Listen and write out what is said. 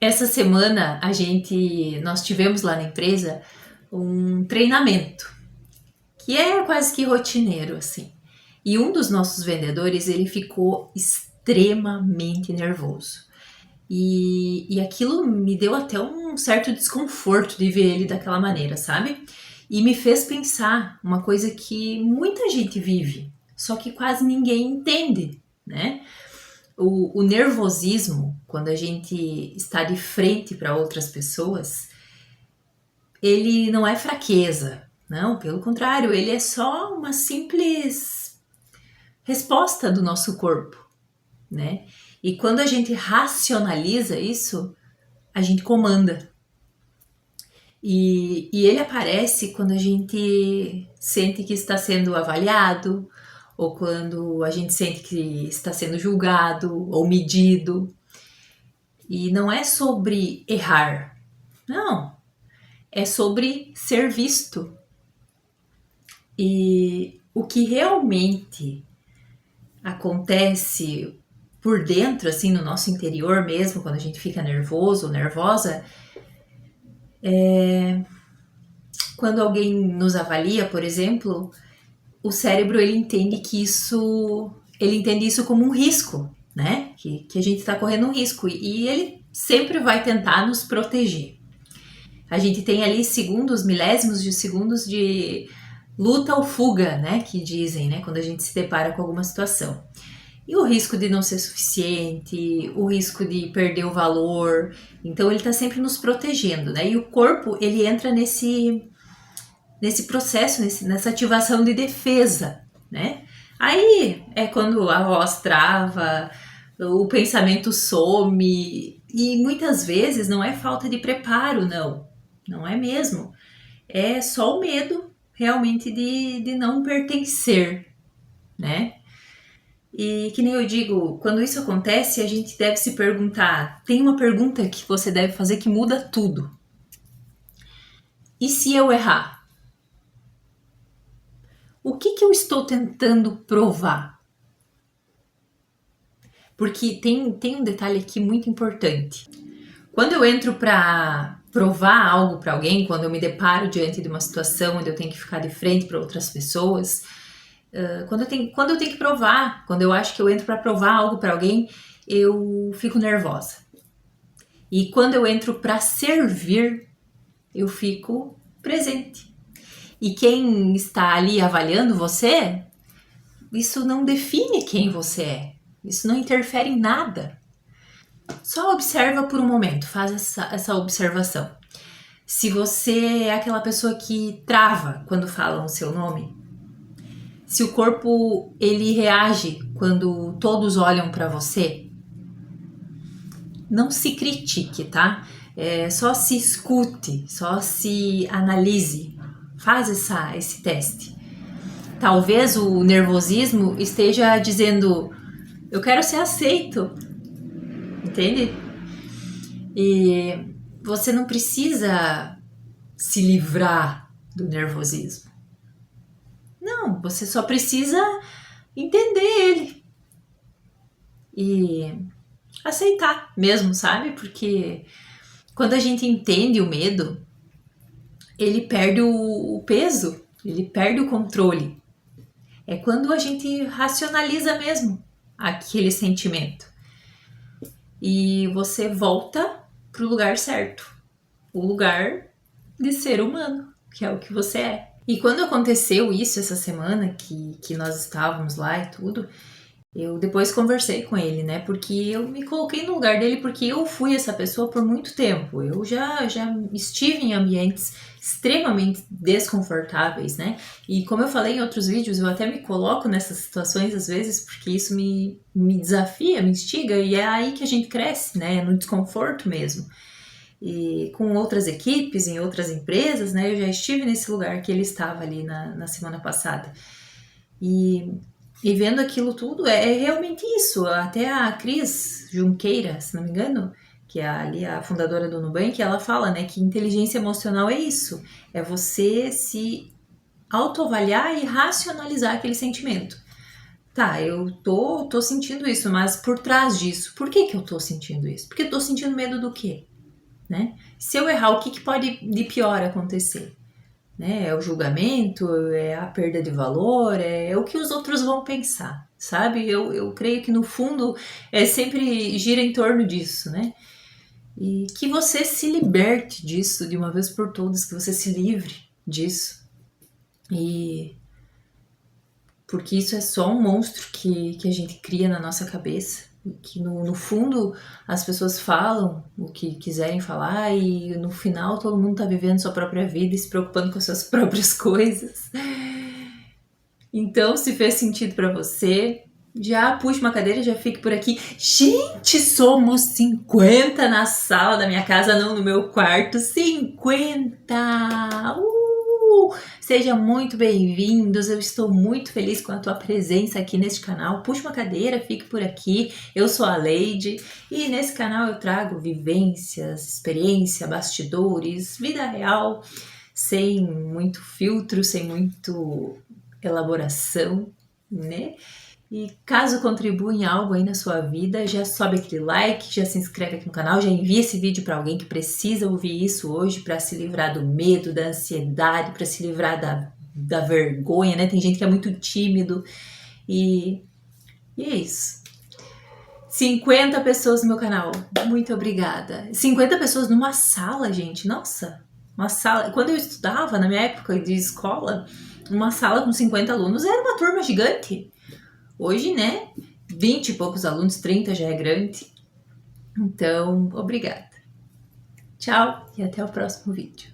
Essa semana nós tivemos lá na empresa um treinamento que é quase que rotineiro assim. E um dos nossos vendedores ele ficou extremamente nervoso. E aquilo me deu até um certo desconforto de ver ele daquela maneira, sabe? E me fez pensar uma coisa que muita gente vive, só que quase ninguém entende, né? O nervosismo, quando a gente está de frente para outras pessoas, ele não é fraqueza, não, pelo contrário, ele é só uma simples resposta do nosso corpo, né? E quando a gente racionaliza isso, a gente comanda. E ele aparece quando a gente sente que está sendo avaliado, ou quando a gente sente que está sendo julgado ou medido. E não é sobre errar, não, é sobre ser visto. E o que realmente acontece por dentro, assim, no nosso interior mesmo, quando a gente fica nervoso ou nervosa, quando alguém nos avalia, por exemplo, o cérebro ele entende isso como um risco, né? Que a gente está correndo um risco e ele sempre vai tentar nos proteger. A gente tem ali segundos, milésimos de segundos de luta ou fuga, né? Que dizem, né? Quando a gente se depara com alguma situação. E o risco de não ser suficiente, o risco de perder o valor. Então ele está sempre nos protegendo, né? E o corpo ele entra nesse processo, nessa ativação de defesa, né? Aí é quando a voz trava, o pensamento some, e muitas vezes não é falta de preparo, não é mesmo. É só o medo realmente de não pertencer, né? E que nem eu digo, quando isso acontece, a gente deve se perguntar, tem uma pergunta que você deve fazer que muda tudo. E se eu errar? O que eu estou tentando provar? Porque tem um detalhe aqui muito importante. Quando eu entro para provar algo para alguém, quando eu me deparo diante de uma situação onde eu tenho que ficar de frente para outras pessoas, quando eu tenho que provar, quando eu acho que eu entro para provar algo para alguém, eu fico nervosa. E quando eu entro para servir, eu fico presente. E quem está ali avaliando você, isso não define quem você é. Isso não interfere em nada. Só observa por um momento, faz essa observação. Se você é aquela pessoa que trava quando falam o seu nome, se o corpo ele reage quando todos olham para você, não se critique, tá? Só se escute, só se analise, faz esse teste. Talvez o nervosismo esteja dizendo, eu quero ser aceito, entende? E você não precisa se livrar do nervosismo. Não, você só precisa entender ele e aceitar mesmo, sabe? Porque quando a gente entende o medo, ele perde o peso, ele perde o controle. É quando a gente racionaliza mesmo aquele sentimento. E você volta pro lugar certo, o lugar de ser humano, que é o que você é. E quando aconteceu isso essa semana, que nós estávamos lá e tudo, eu depois conversei com ele, né? Porque eu me coloquei no lugar dele, porque eu fui essa pessoa por muito tempo. Eu já estive em ambientes extremamente desconfortáveis, né? E como eu falei em outros vídeos, eu até me coloco nessas situações às vezes, porque isso me desafia, me instiga, e é aí que a gente cresce, né? No desconforto mesmo. E com outras equipes, em outras empresas, né? Eu já estive nesse lugar que ele estava ali na semana passada. E vendo aquilo tudo, é realmente isso. Até a Cris Junqueira, se não me engano, que é ali a fundadora do Nubank, ela fala, né, que inteligência emocional é isso. É você se autoavaliar e racionalizar aquele sentimento. Tá, eu tô sentindo isso, mas por trás disso, por que que eu tô sentindo isso? Porque eu tô sentindo medo do quê? Né? Se eu errar, o que que pode de pior acontecer? Né? É o julgamento, é a perda de valor, é o que os outros vão pensar, sabe? Eu creio que no fundo sempre gira em torno disso, né? E que você se liberte disso de uma vez por todas, que você se livre disso. E porque isso é só um monstro que a gente cria na nossa cabeça. Que no fundo as pessoas falam o que quiserem falar e no final todo mundo tá vivendo sua própria vida e se preocupando com as suas próprias coisas. Então, se fez sentido para você, já puxe uma cadeira e já fique por aqui. Gente, somos 50 na sala da minha casa, não no meu quarto. 50! Seja muito bem-vindos, eu estou muito feliz com a tua presença aqui neste canal. Puxe uma cadeira, fique por aqui. Eu sou a Leide e nesse canal eu trago vivências, experiência, bastidores, vida real, sem muito filtro, sem muito elaboração, né? E caso contribua em algo aí na sua vida, já sobe aquele like, já se inscreve aqui no canal, já envia esse vídeo para alguém que precisa ouvir isso hoje para se livrar do medo, da ansiedade, para se livrar da vergonha, né? Tem gente que é muito tímido e é isso. 50 pessoas no meu canal, muito obrigada. 50 pessoas numa sala, gente, nossa, uma sala. Quando eu estudava, na minha época de escola, uma sala com 50 alunos era uma turma gigante. Hoje, né, 20 e poucos alunos, 30 já é grande. Então, obrigada. Tchau e até o próximo vídeo.